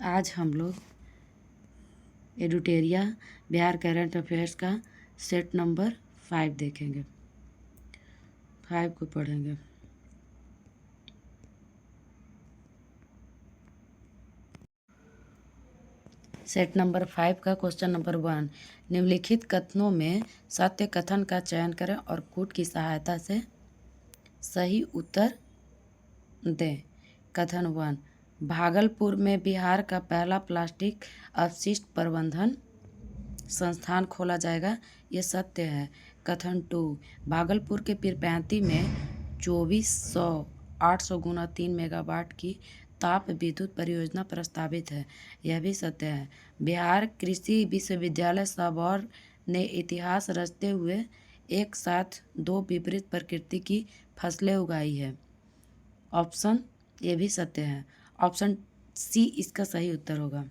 आज हम लोग एडुटेरिया बिहार करंट अफेयर्स का सेट नंबर 5 देखेंगे। 5 को पढ़ेंगे। सेट नंबर 5 का क्वेश्चन नंबर 1, निम्नलिखित कथनों में सत्य कथन का चयन करें और कूट की सहायता से सही उत्तर दें। कथन 1, भागलपुर में बिहार का पहला प्लास्टिक अपशिष्ट प्रबंधन संस्थान खोला जाएगा, ये सत्य है। कथन 2, भागलपुर के पीरपैंती में 2400 800 गुना 3 मेगावाट की ताप विद्युत परियोजना प्रस्तावित है, यह भी सत्य है। बिहार कृषि विश्वविद्यालय सबौर ने इतिहास रचते हुए एक साथ 2 विपरीत प्रकृति की फसलें उगाई है, ऑप्शन ये भी सत्य है। ऑप्शन सी इसका सही उत्तर होगा।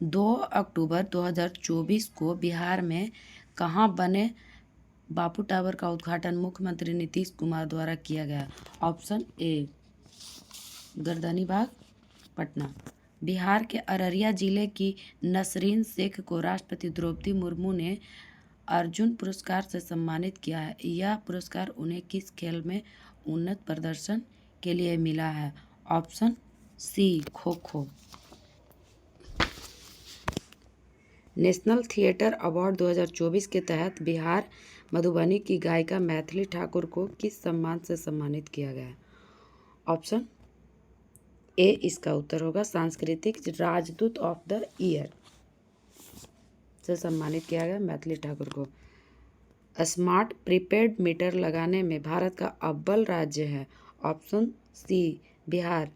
2 अक्टूबर 2024 को बिहार में कहाँ बने बापू टावर का उद्घाटन मुख्यमंत्री नीतीश कुमार द्वारा किया गया? Option A Gardanibagh, Patna. बिहार के अररिया जिले की नसरीन शेख को राष्ट्रपति द्रौपदी मुर्मू ने अर्जुन पुरस्कार से सम्मानित किया है, यह पुरस्कार उन्हें किस खेल में उन्नत प्रदर्शन के लिए मिला है? ऑप्शन सी kho kho. National theatre award 2024 के तहत बिहार मधुबनी की गायिका मैथिली ठाकुर को किस सम्मान से सम्मानित किया गया? ऑप्शन ए इसका उत्तर होगा, सांस्कृतिक राजदूत ऑफ द ईयर से सम्मानित किया गया मैथिली ठाकुर को। स्मार्ट प्रीपेड मीटर लगाने में भारत का अव्वल राज्य है, ऑप्शन सी बिहार।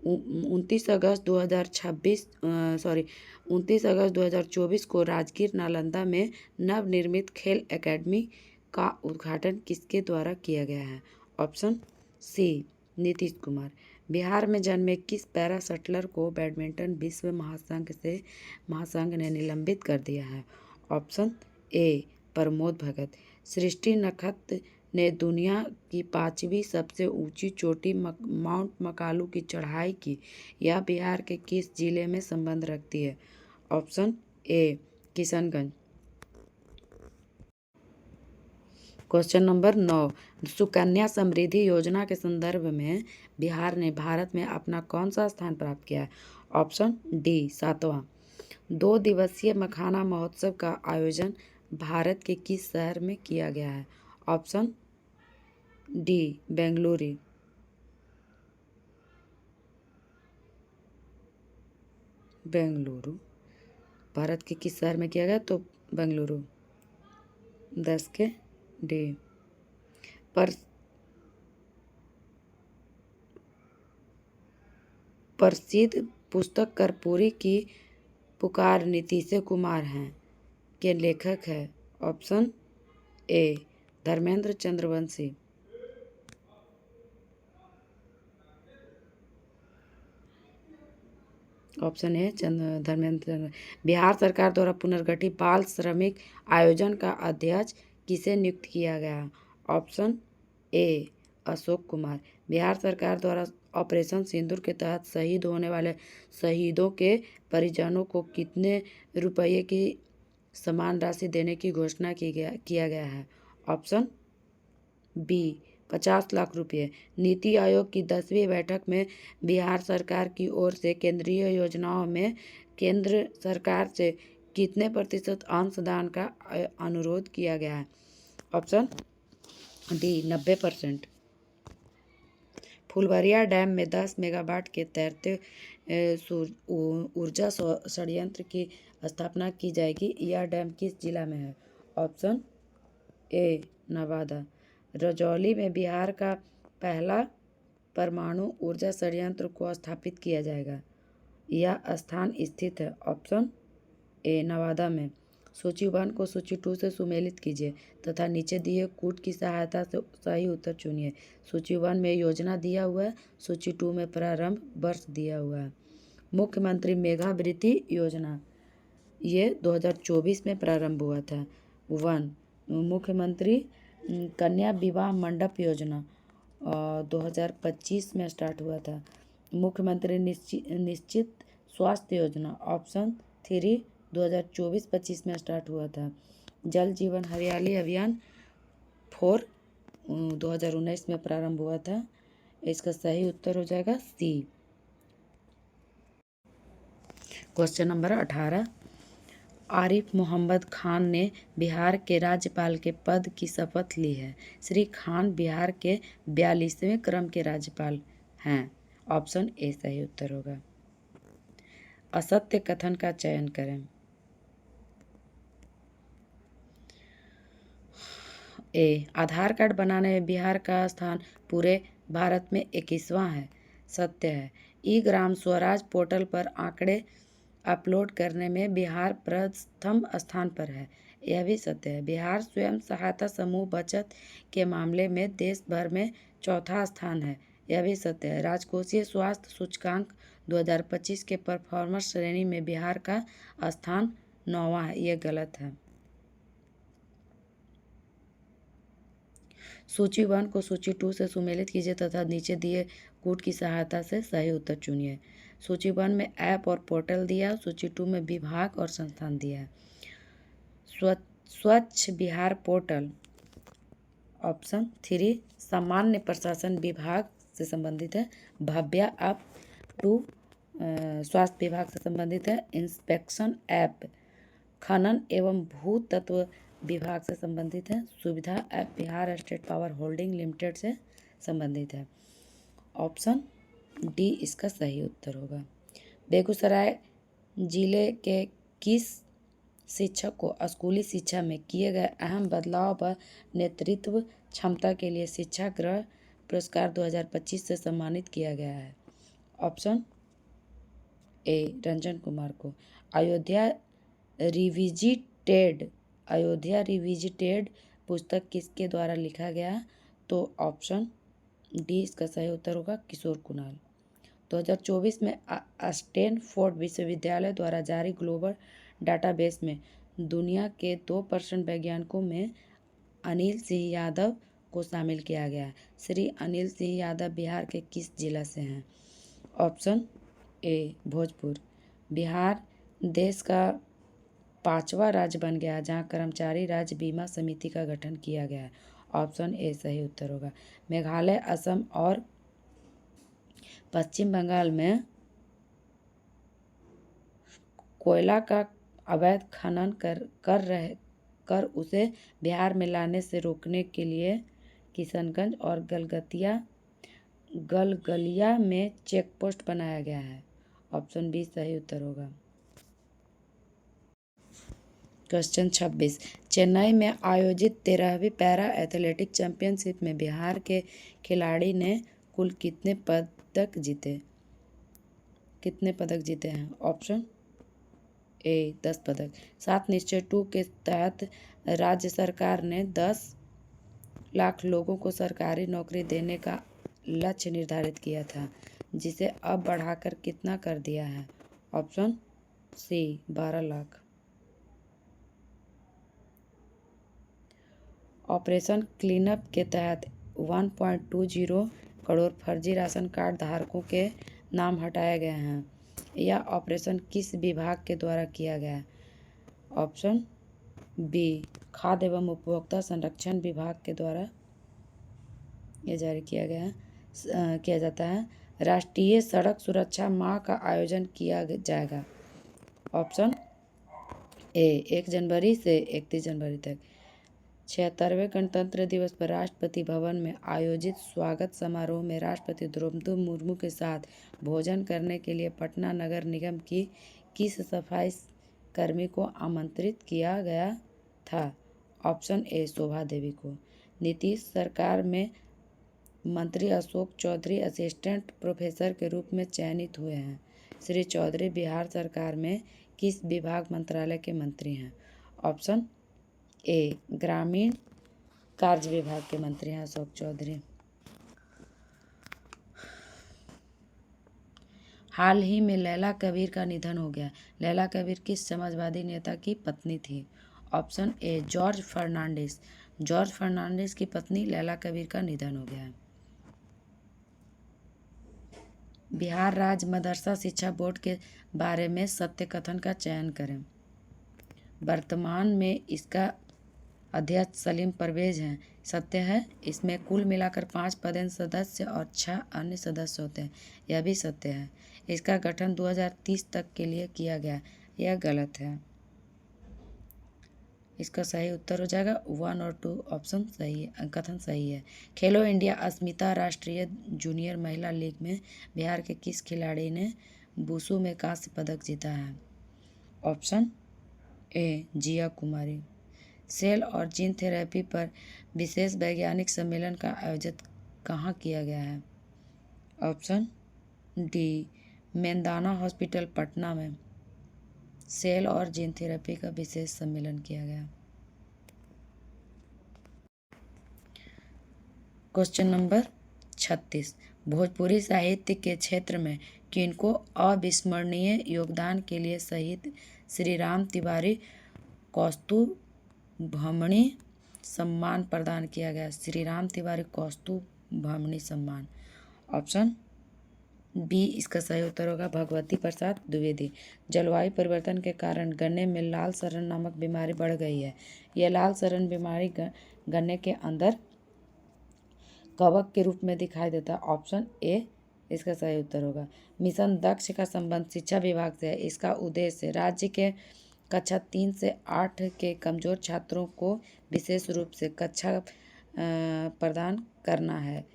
29 अगस्त 2024 को राजगीर नालंदा में नवनिर्मित खेल एकेडमी का उद्घाटन किसके द्वारा किया गया है? Option C Nitish Kumar. बिहार में जन्मे किस पैरा शटलर को बैडमिंटन विश्व महासंघ ने निलंबित कर दिया है? ऑप्शन ए प्रमोद भगत। सृष्टि नक्षत्र ने दुनिया की 5वीं सबसे ऊंची चोटी माउंट मकालू की चढ़ाई की, यह बिहार के किस जिले में संबंध रखती है? Option A Kishanganj. Question number 9, Sukanya Samriddhi Yojana के संदर्भ में बिहार ने भारत में अपना कौन सा स्थान प्राप्त किया है? Option D 7वां। 2 दिवसीय मखाना महोत्सव का आयोजन भारत के किस शहर में किया गया है? Option D Bengaluru. भारत के किस शहर में किया गया? तो बेंगलुरु। 10 के डी। प्रसिद्ध पुस्तक कर्पूरी की पुकार नीतीश कुमार हैं के लेखक है? Option A Dharmendra Chandravanshi. Option A Dharmendra. Bihar सरकार द्वारा पुनर्गठित बाल श्रमिक आयोजन का अध्यक्ष किसे नियुक्त किया गया? Option A Ashok Kumar. बिहार सरकार द्वारा ऑपरेशन सिंदूर के तहत शहीद होने वाले शहीदों के परिजनों को कितने रुपये की समान राशि देने की घोषणा किया गया है? ऑप्शन बी 50 लाख रुपये। नीति आयोग की 10वीं बैठक में बिहार सरकार की ओर से केंद्रीय योजनाओं में केंद्र सरकार से कितने प्रतिशत अंशदान का अनुरोध किया गया है? Option D 90%। फुलवरिया डैम में 10 मेगावाट के तैरते ऊर्जा संयंत्र की स्थापना की जाएगी, यह डैम किस जिला में है? ऑप्शन ए नवादा। रजौली में बिहार का पहला परमाणु ऊर्जा संयंत्र को स्थापित किया जाएगा, यह स्थान स्थित है? ऑप्शन ए नवादा में। सूची 1 को सूची 2 से सुमेलित कीजिए तथा नीचे दिए कूट की सहायता से सही उत्तर चुनिए। सूची 1 में योजना दिया हुआ है, सूची 2 में प्रारंभ वर्ष दिया हुआ है। मुख्यमंत्री मेधावृत्ति योजना ये 2024 में प्रारंभ हुआ था। 1 मुख्यमंत्री कन्या विवाह मंडप योजना, 2025 में स्टार्ट हुआ था। मुख्यमंत्री निश्चित स्वास्थ्य योजना ऑप्शन 3 2024-25 में स्टार्ट हुआ था। जल जीवन हरियाली अभियान 4 2019 में प्रारंभ हुआ था। इसका सही उत्तर हो जाएगा सी। क्वेश्चन नंबर 18, आरिफ मोहम्मद खान ने बिहार के राज्यपाल के पद की शपथ ली है। श्री खान बिहार के 42वें क्रम के राज्यपाल हैं। ऑप्शन ए सही उत्तर होगा। असत्य कथन का चयन करें। ए, आधार कार्ड बनाने में बिहार का स्थान पूरे भारत में 21वां है। सत्य है। ई ग्राम स्वराज पोर्टल पर आंकड़े अपलोड करने में बिहार प्रथम स्थान पर है। यह भी सत्य है। बिहार स्वयं सहायता समूह बचत के मामले में देश भर में चौथा स्थान है। यह भी सत्य है। राजकोषीय स्वास्थ्य सूचकांक 2025 के परफॉर्मेंस श्रेणी में बिहार का स्थान 9वां है। यह गलत है। सूची 1 को सूची 2 से सुमेलित कीजिए तथा नीचे दिए कूट की सहायता से सही उत्तर चुनिए। सूची 1 में ऐप और पोर्टल दिया, सूची 2 में विभाग और संस्थान दिया है। स्वच्छ बिहार पोर्टल ऑप्शन 3 सामान्य प्रशासन विभाग से संबंधित है। भव्या ऐप 2 स्वास्थ्य विभाग से संबंधित है। इंस्पेक्शन ऐप खनन एवं भूतत्व विभाग से संबंधित है। सुविधा app Bihar state power holding limited से संबंधित है। ऑप्शन डी इसका सही उत्तर होगा। बेगूसराय जिले के किस शिक्षक को स्कूली शिक्षा में किए गए अहम बदलाव व नेतृत्व क्षमता के लिए शिक्षा ग्रह पुरस्कार 2025 से सम्मानित किया गया है? ऑप्शन ए रंजन कुमार को। अयोध्या रिविजिटेड पुस्तक किसके द्वारा लिखा गया? तो ऑप्शन डी इसका सही उत्तर होगा किशोर कुणाल। 2024 में स्टैनफोर्ड विश्वविद्यालय द्वारा जारी ग्लोबल डाटाबेस में दुनिया के 2% वैज्ञानिकों में अनिल सिंह यादव को शामिल किया गया है। श्री अनिल सिंह यादव बिहार के किस जिला से हैं? Option A Bhojpur. बिहार देश का 5वां राज्य बन गया जहां कर्मचारी राज्य बीमा समिति का गठन किया गया है। ऑप्शन ए सही उत्तर होगा। मेघालय, असम और पश्चिम बंगाल में कोयला का अवैध खनन कर उसे बिहार में लाने से रोकने के लिए किशनगंज और गलगलिया में चेक पोस्ट बनाया गया है। ऑप्शन बी सही उत्तर होगा। क्वेश्चन 26, चेन्नई में आयोजित 13वीं पैरा एथलेटिक चैंपियनशिप में बिहार के खिलाड़ी ने कुल कितने पदक जीते हैं? ऑप्शन ए 10 पदक। 7 निश्चय 2 के तहत राज्य सरकार ने 10 लाख लोगों को सरकारी नौकरी देने का लक्ष्य निर्धारित किया था, जिसे अब बढ़ाकर कितना कर दिया है? Option C 12 lakh. Operation cleanup के तहत 1.20 करोड़ फर्जी राशन कार्ड धारकों के नाम हटाए गए हैं। यह ऑपरेशन किस विभाग के द्वारा किया गया? ऑप्शन बी खाद्य एवं उपभोक्ता संरक्षण विभाग के द्वारा यह जारी किया जाता है। राष्ट्रीय सड़क सुरक्षा माह का आयोजन किया जाएगा। ऑप्शन ए 1 जनवरी से 31 जनवरी तक। 76वें गणतंत्र दिवस पर राष्ट्रपति भवन में आयोजित स्वागत समारोह में राष्ट्रपति द्रौपदी मुर्मू के साथ भोजन करने के लिए पटना नगर निगम की किस सफाई कर्मी को आमंत्रित किया गया था? ऑप्शन ए शोभा देवी को। नीतीश सरकार में मंत्री अशोक चौधरी असिस्टेंट प्रोफेसर के रूप में चयनित हुए हैं। श्री चौधरी बिहार सरकार में किस विभाग मंत्रालय के मंत्री हैं? ऑप्शन ए ग्रामीण कार्य विभाग के मंत्री हैं अशोक चौधरी। हाल ही में लैला कबीर का निधन हो गया। लैला कबीर किस समाजवादी नेता की पत्नी थी? Option A George Fernandes. जॉर्ज फर्नांडिस की पत्नी लैला कबीर का निधन हो गया है। बिहार राज्य मदरसा शिक्षा बोर्ड के बारे में सत्य कथन का चयन करें। वर्तमान में इसका अध्यक्ष सलीम परवेज हैं। सत्य है। इसमें कुल मिलाकर 5 पदेन सदस्य और 6 अन्य सदस्य होते हैं। यह भी सत्य है। इसका गठन 2030 तक के लिए किया गया। यह गलत है। इसका सही उत्तर हो जाएगा 1 और 2 ऑप्शन सही है, कथन सही है। खेलो इंडिया अस्मिता राष्ट्रीय जूनियर महिला लीग में बिहार के किस खिलाड़ी ने वुशु में कांस्य पदक जीता है? Option A Jiya Kumari. Cell और जीन थेरेपी पर विशेष वैज्ञानिक सम्मेलन का आयोजन कहाँ किया गया है? ऑप्शन डी मेंदाना हॉस्पिटल पटना में सेल और जीन थेरेपी का विशेष सम्मेलन किया गया। क्वेश्चन नंबर 36 भोजपुरी साहित्य के क्षेत्र में किनको अविस्मरणीय योगदान के लिए शहीद श्री राम तिवारी कौस्तुभमणि सम्मान प्रदान किया गया? श्री राम तिवारी कौस्तुभमणि सम्मान। ऑप्शन बी इसका सही उत्तर होगा भगवती प्रसाद द्विवेदी। जलवायु परिवर्तन के कारण गन्ने में लाल सड़न नामक बीमारी बढ़ गई है। यह लाल सड़न बीमारी गन्ने के अंदर कवक के रूप में दिखाई देता है। ऑप्शन ए इसका सही उत्तर होगा। मिशन दक्ष का संबंध शिक्षा विभाग से है। इसका उद्देश्य राज्य के कक्षा 3 से 8 के कमजोर छात्रों को विशेष रूप से कक्षा प्रदान करना है।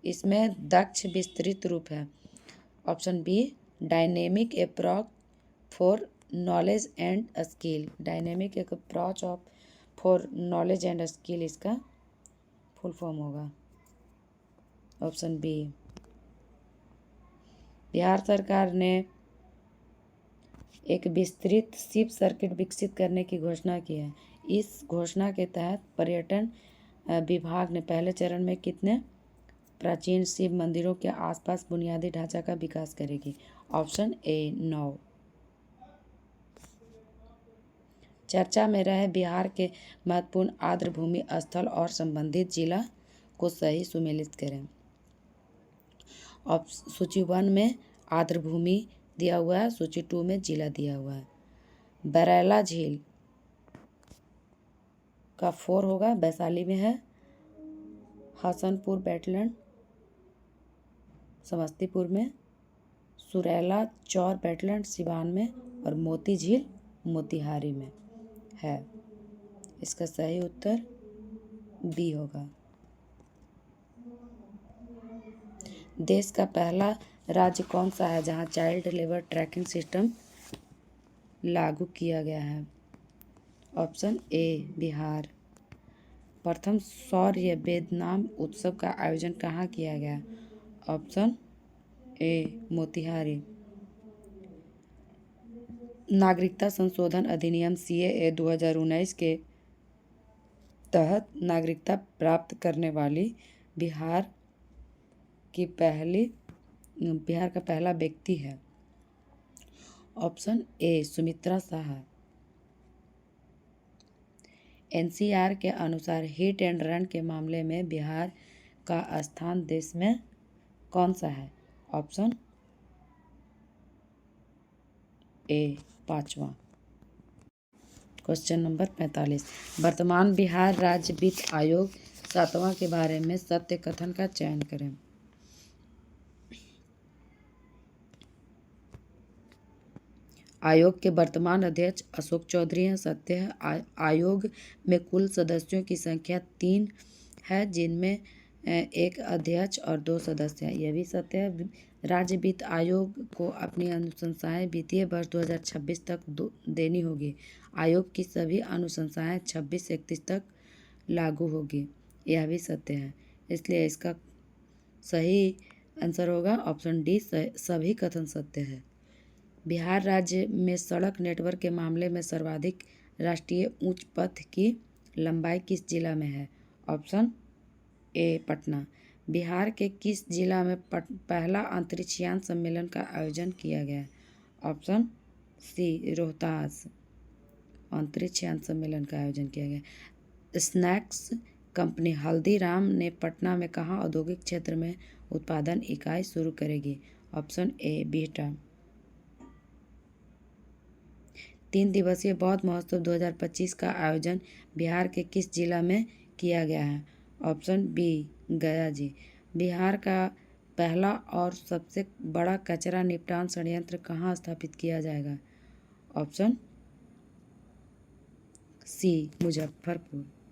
इसमें दक्ष विस्तृत रूप है। Option B dynamic approach for knowledge and skill. Dynamic approach for knowledge and skill इसका फुल फॉर्म होगा। Option B. बिहार सरकार ने एक विस्तृत शिव सर्किट विकसित करने की घोषणा की है। इस घोषणा के तहत पर्यटन विभाग ने पहले चरण में कितने प्राचीन शिव मंदिरों के आसपास बुनियादी ढांचा का विकास करेगी? Option A 9। चर्चा में रहे बिहार के महत्वपूर्ण आर्द्रभूमि स्थल और संबंधित जिला को सही सुमेलित करें। सूची 1 में आर्द्रभूमि दिया हुआ है, सूची 2 में जिला दिया हुआ है। बरैला झील का 4 होगा, वैशाली में है। हसनपुर वेटलैंड समस्तीपुर में, सुरैला चौर वेटलैंड सिवान में और मोती झील मोतिहारी में है। इसका सही उत्तर बी होगा। देश का पहला राज्य कौन सा है जहां चाइल्ड लेबर ट्रैकिंग सिस्टम लागू किया गया है? ऑप्शन ए बिहार। प्रथम सौर्य वेदनाम उत्सव का आयोजन कहाँ किया गया? ऑप्शन ए मोतिहारी। नागरिकता संशोधन अधिनियम CAA 2019 के तहत नागरिकता प्राप्त करने वाली बिहार का पहला व्यक्ति है। ऑप्शन ए सुमित्रा साहा। NCR के अनुसार हिट एंड रन के मामले में बिहार का स्थान देश में कौन सा है? ऑप्शन ए 5वां। क्वेश्चन नंबर 45 वर्तमान बिहार राज्य वित्त आयोग 7वां के बारे में सत्य कथन का चयन करें। आयोग के वर्तमान अध्यक्ष अशोक चौधरी हैं। सत्य है। आयोग में कुल सदस्यों की संख्या 3 है, जिनमें एक अध्यक्ष और 2 सदस्य हैं। यह भी सत्य है। राज्य वित्त आयोग को अपनी अनुशंसाएं वित्तीय वर्ष 2026 तक देनी होगी। आयोग की सभी अनुशंसाएं 26-31 तक लागू होगी। यह भी सत्य है। इसलिए इसका सही आंसर होगा ऑप्शन डी सभी कथन सत्य है। बिहार राज्य में सड़क नेटवर्क के मामले में सर्वाधिक राष्ट्रीय उच्च पथ की लंबाई किस जिला में है? ऑप्शन ए पटना। बिहार के किस जिला में पहला अंतरिक्षयान सम्मेलन का आयोजन किया गया? Option C Rohtas. अंतरिक्षयान सम्मेलन का आयोजन किया गया। स्नैक्स कंपनी हल्दीराम ने पटना में कहाँ औद्योगिक क्षेत्र में उत्पादन इकाई शुरू करेगी? Option A Bihta. 3 दिवसीय बौद्ध महोत्सव 2025 का आयोजन बिहार के किस जिला में किया गया है? ऑप्शन बी गया जी। बिहार का पहला और सबसे बड़ा कचरा निपटान संयंत्र कहाँ स्थापित किया जाएगा? Option C Muzaffarpur.